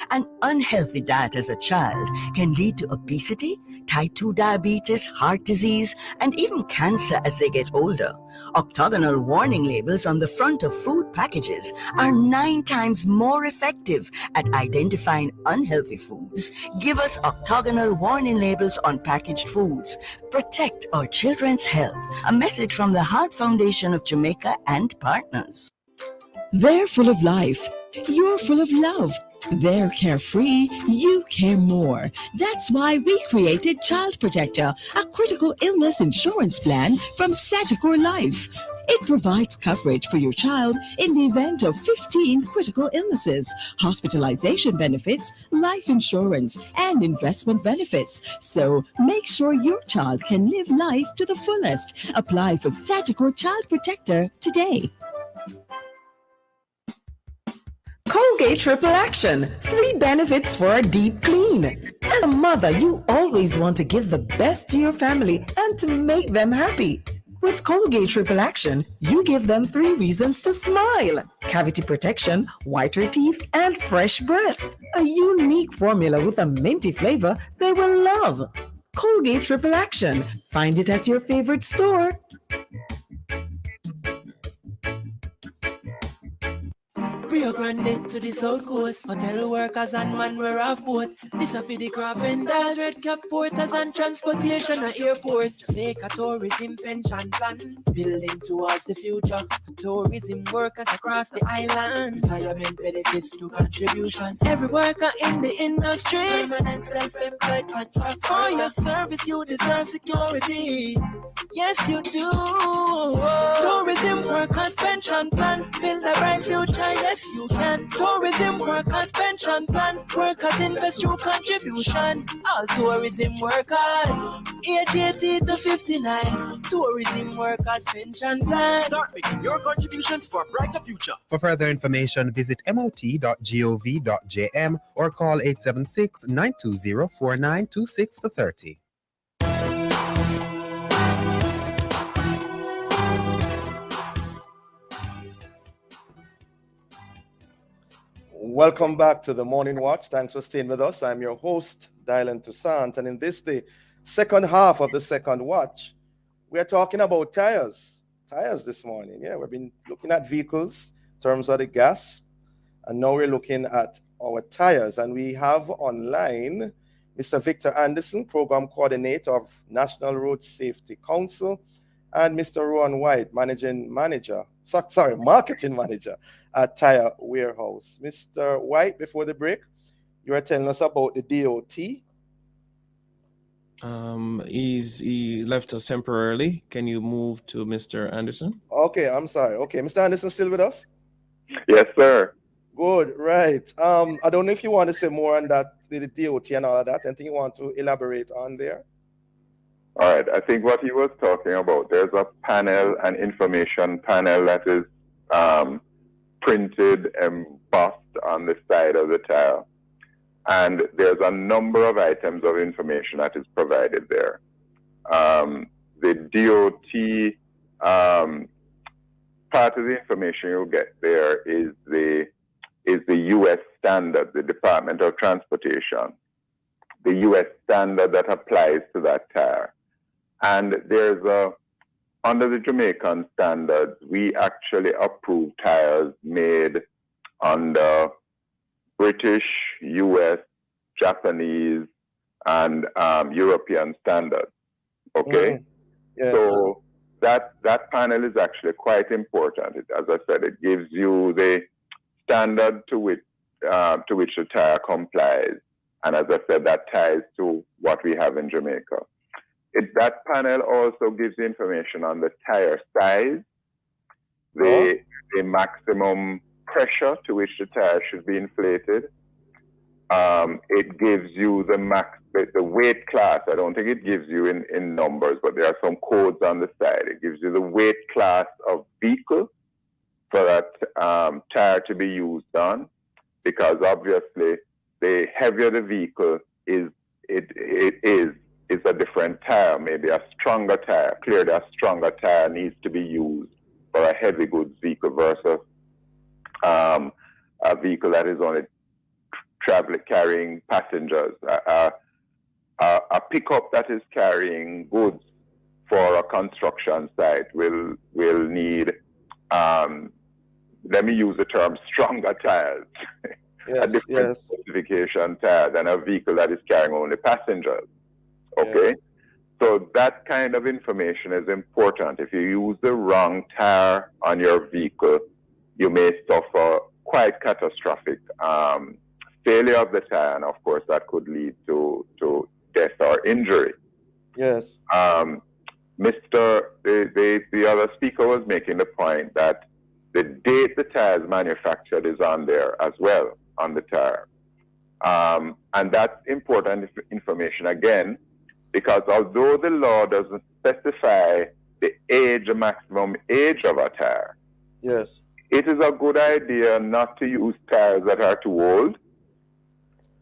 An unhealthy diet as a child can lead to obesity, type 2 diabetes, heart disease, and even cancer as they get older. Octagonal warning labels on the front of food packages are 9 times more effective at identifying unhealthy foods. Give us octagonal warning labels on packaged foods. Protect our children's health. A message from the Heart Foundation of Jamaica and partners. They're full of life. You're full of love. They're carefree, you care more. That's why we created Child Protector, a critical illness insurance plan from Sagicor Life. It provides coverage for your child in the event of 15 critical illnesses, hospitalization benefits, life insurance, and investment benefits. So make sure your child can live life to the fullest. Apply for Sagicor Child Protector today. Colgate Triple Action. 3 benefits for a deep clean. As a mother, you always want to give the best to your family and to make them happy. With Colgate Triple Action, you give them 3 reasons to smile. Cavity protection, whiter teeth, and fresh breath. A unique formula with a minty flavor they will love. Colgate Triple Action. Find it at your favorite store. Rio Grande to the South Coast. Hotel workers and man we're off boat. This a for the craft vendors, red cap porters and transportation at airport. Jamaica tourism pension plan. Building towards the future. For tourism workers across the island. Retirement benefits to contributions. Every worker in the industry. Permanent self-employed contract. For your service you deserve security. Yes you do. Tourism workers pension plan. Build a bright future. Yes you can. Tourism workers pension plan. Workers invest through contribution. All tourism workers age 80 to 59. Tourism workers pension plan. Start making your contributions for a brighter future. For further information, visit mot.gov.jm or call 876-920-4926 to 30. Welcome back to the Morning Watch. Thanks for staying with us. I'm your host, Dylan Toussaint, and in this, the second half of the second watch, we are talking about tires. Tires this morning. Yeah, we've been looking at vehicles in terms of the gas And now we're looking at our tires, and we have online Mr. Victor Anderson, Program Coordinator of National Road Safety Council, and Mr. Rowan White, Marketing Manager at Tire Warehouse. Mr. White, before the break, you were telling us about the DOT. He left us temporarily. Can you move to Mr. Anderson? Okay, I'm sorry. Okay, Mr. Anderson still with us? Yes, sir. Good, right. I don't know if you want to say more on that, the DOT and all of that. Anything you want to elaborate on there? All right. I think what he was talking about, there's a panel, an information panel that is printed, embossed on the side of the tire. And there's a number of items of information that is provided there. The DOT, part of the information you'll get there is the U.S. standard, the Department of Transportation, the U.S. standard that applies to that tire. And there's under the Jamaican standards, we actually approve tires made under British, U.S., Japanese, and European standards. Okay? Yeah. So that panel is actually quite important. As I said, it gives you the standard to which the tire complies. And as I said, that ties to what we have in Jamaica. That panel also gives information on the tire size, the maximum pressure to which the tire should be inflated. It gives you the weight class. I don't think it gives you in numbers, but there are some codes on the side. It gives you the weight class of vehicle for that tire to be used on, because obviously the heavier the vehicle is, it's a different tire, maybe a stronger tire. Clearly a stronger tire needs to be used for a heavy goods vehicle versus a vehicle that is only carrying passengers. A pickup that is carrying goods for a construction site will need, let me use the term, stronger tires. Yes, a different specification tire than a vehicle that is carrying only passengers. Okay? Yes. So that kind of information is important. If you use the wrong tire on your vehicle, you may suffer quite catastrophic failure of the tire, and of course that could lead to death or injury. Yes. The other speaker was making the point that the date the tire is manufactured is on there as well, on the tire. And that's important information again, because although the law doesn't specify the maximum age of a tire, yes, it is a good idea not to use tires that are too old.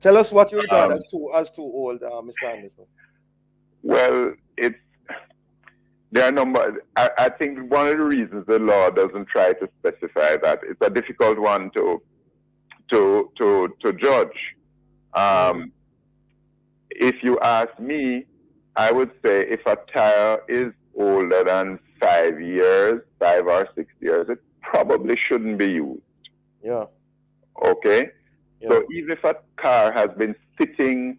Tell us what you regard as too old, Mr. Anderson. Well, there are numbers. I think one of the reasons the law doesn't try to specify that, it's a difficult one to judge. If you ask me, I would say if a tire is older than 5 or 6 years, it probably shouldn't be used. Yeah. Okay? Yeah. So even if a car has been sitting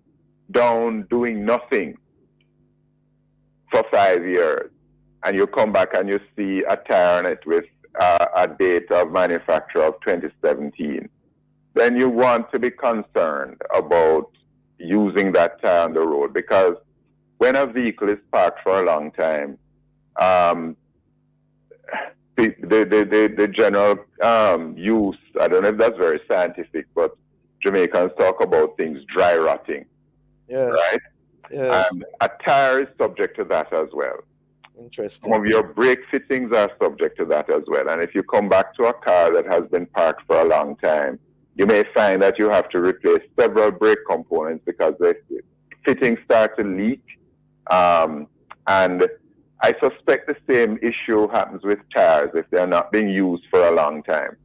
down doing nothing for 5 years, and you come back and you see a tire on it with a date of manufacture of 2017, then you want to be concerned about using that tire on the road, because when a vehicle is parked for a long time, the general use, I don't know if that's very scientific, but Jamaicans talk about things dry rotting. Yeah. Right? Yeah. A tire is subject to that as well. Interesting. Some of your brake fittings are subject to that as well. And if you come back to a car that has been parked for a long time, you may find that you have to replace several brake components because the fittings start to leak. And I suspect the same issue happens with tires if they're not being used for a long time.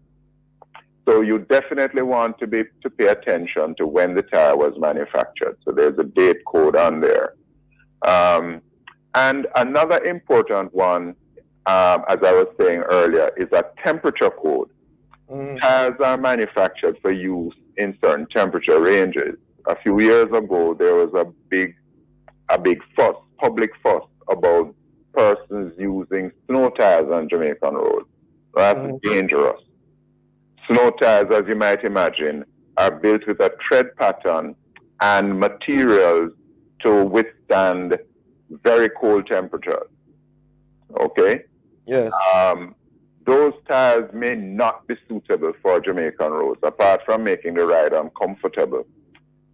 So you definitely want to pay attention to when the tire was manufactured. So there's a date code on there. And another important one, as I was saying earlier, is a temperature code. Tires are manufactured for use in certain temperature ranges. A few years ago, there was a big fuss, public fuss, about persons using snow tires on Jamaican roads. That's dangerous. Snow tires, as you might imagine, are built with a tread pattern and materials to withstand very cold temperatures. Okay? Yes. Those tires may not be suitable for Jamaican roads, apart from making the ride uncomfortable.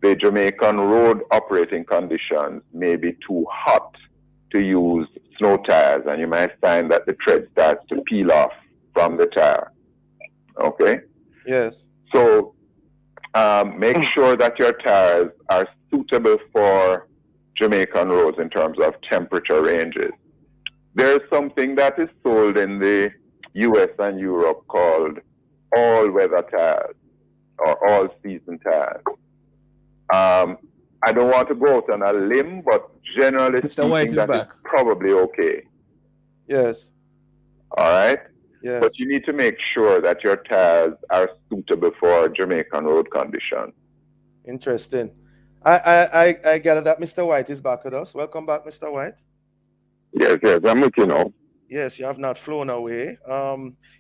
The Jamaican road operating conditions may be too hot to use snow tires, and you might find that the tread starts to peel off from the tire. Okay? Yes. So make sure that your tires are suitable for Jamaican roads in terms of temperature ranges. There's something that is sold in the US and Europe called all-weather tires or all-season tires. I don't want to go out on a limb, but generally speaking, that is probably okay. Yes. All right? Yes. But you need to make sure that your tires are suitable for Jamaican road conditions. Interesting. I gather that Mr. White is back with us. Welcome back, Mr. White. Yes, I'm with you now. Yes, you have not flown away.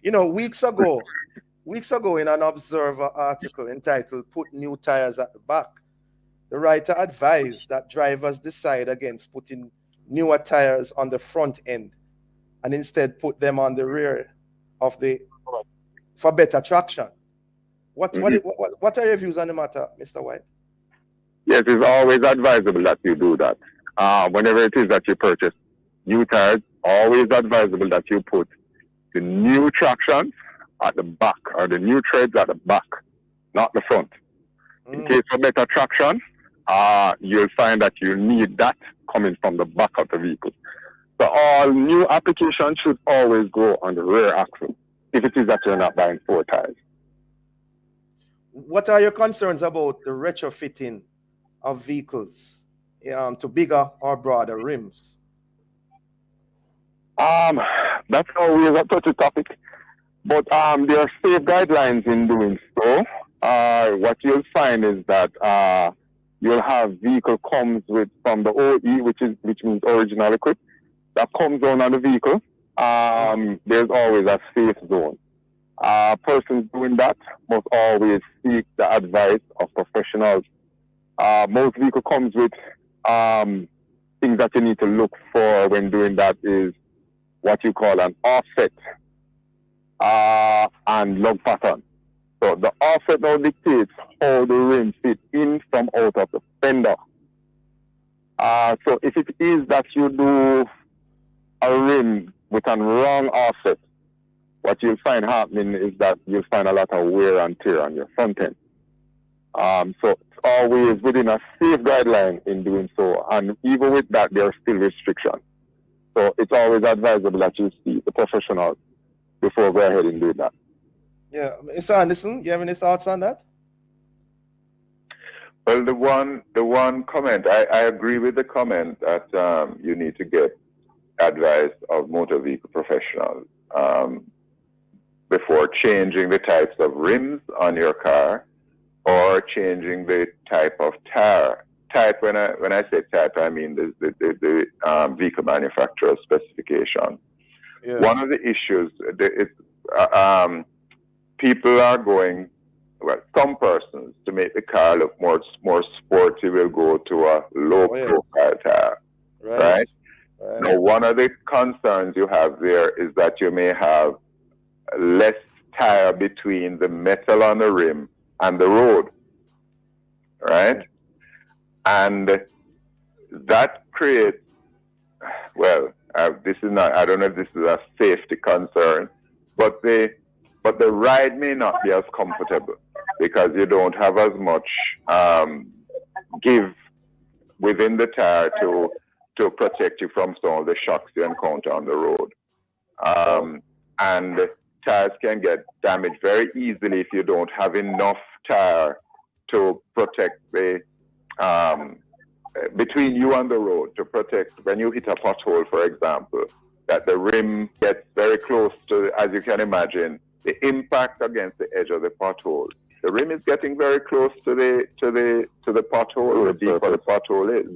Weeks ago in an Observer article entitled "Put New Tires at the Back," the writer advised that drivers decide against putting newer tires on the front end and instead put them on the rear for better traction. What are your views on the matter, Mr. White? Yes, it's always advisable that you do that. Whenever it is that you purchase new tires, always advisable that you put the new traction at the back, or the new treads at the back, not the front. In case of better traction, you'll find that you need that coming from the back of the vehicle. So all new applications should always go on the rear axle, if it is that you're not buying 4 tires. What are your concerns about the retrofitting of vehicles to bigger or broader rims? That's always a touchy topic, but there are safe guidelines in doing so. What you'll find is that you'll have vehicle comes with from the OE, which means original equipped, that comes on the vehicle. There's always a safe zone. Persons doing that must always seek the advice of professionals. Most vehicle comes with things that you need to look for when doing that is what you call an offset and lug pattern. So the offset now dictates how the rim fit in from out of the fender. So if it is that you do a rim with a wrong offset, what you'll find happening is that you'll find a lot of wear and tear on your front end. So it's always within a safe guideline in doing so. And even with that, there are still restrictions. So it's always advisable that you see the professionals before go ahead and do that. Yeah, Mr. Anderson, you have any thoughts on that? Well, the one comment, I agree with the comment that you need to get advice of motor vehicle professionals before changing the types of rims on your car or changing the type of tire. Type, when I say type, I mean the vehicle manufacturer specification. Yeah. One of the issues is people are going, well, some persons, to make the car look more sporty, will go to a low-profile tire, right? Now, one of the concerns you have there is that you may have less tire between the metal on the rim and the road, right? And that creates, well, this is not, I don't know if this is a safety concern, but the ride may not be as comfortable because you don't have as much give within the tire to protect you from some of the shocks you encounter on the road. And tires can get damaged very easily if you don't have enough tire to protect the between you and the road, to protect when you hit a pothole, for example, that the rim gets very close to, as you can imagine, the impact against the edge of the pothole. The rim is getting very close to the pothole, the deeper the pothole is.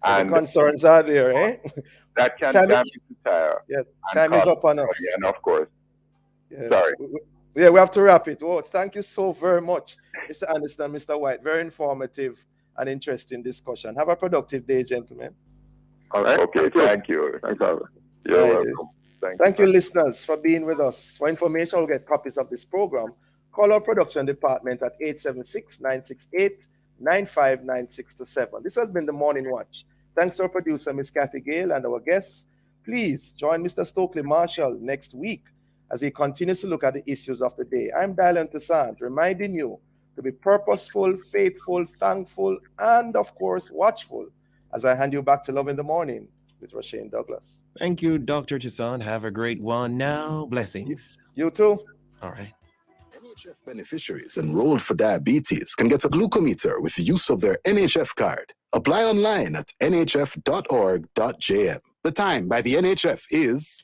And the concerns are there, eh? That can damage the tire. Yeah, time is up on us. And of course. Yes. Sorry. Yeah, we have to wrap it. Oh, thank you so very much, Mr. Anderson, Mr. White. Very informative and interesting discussion. Have a productive day, gentlemen. All right. Okay, thank you. You're welcome. Thank you, listeners, for being with us. For information, we'll get copies of this program. Call our production department at 876-968-9596-7. This has been the Morning Watch. Thanks to our producer, Miss Kathy Gale, and our guests. Please join Mr. Stokely Marshall next week as he continues to look at the issues of the day. I'm Dylan Toussaint, reminding you to be purposeful, faithful, thankful, and, of course, watchful as I hand you back to Love in the Morning with Roshane Douglas. Thank you, Dr. Toussaint. Have a great one now. Blessings. You too. All right. NHF beneficiaries enrolled for diabetes can get a glucometer with the use of their NHF card. Apply online at nhf.org.jm. The time by the NHF is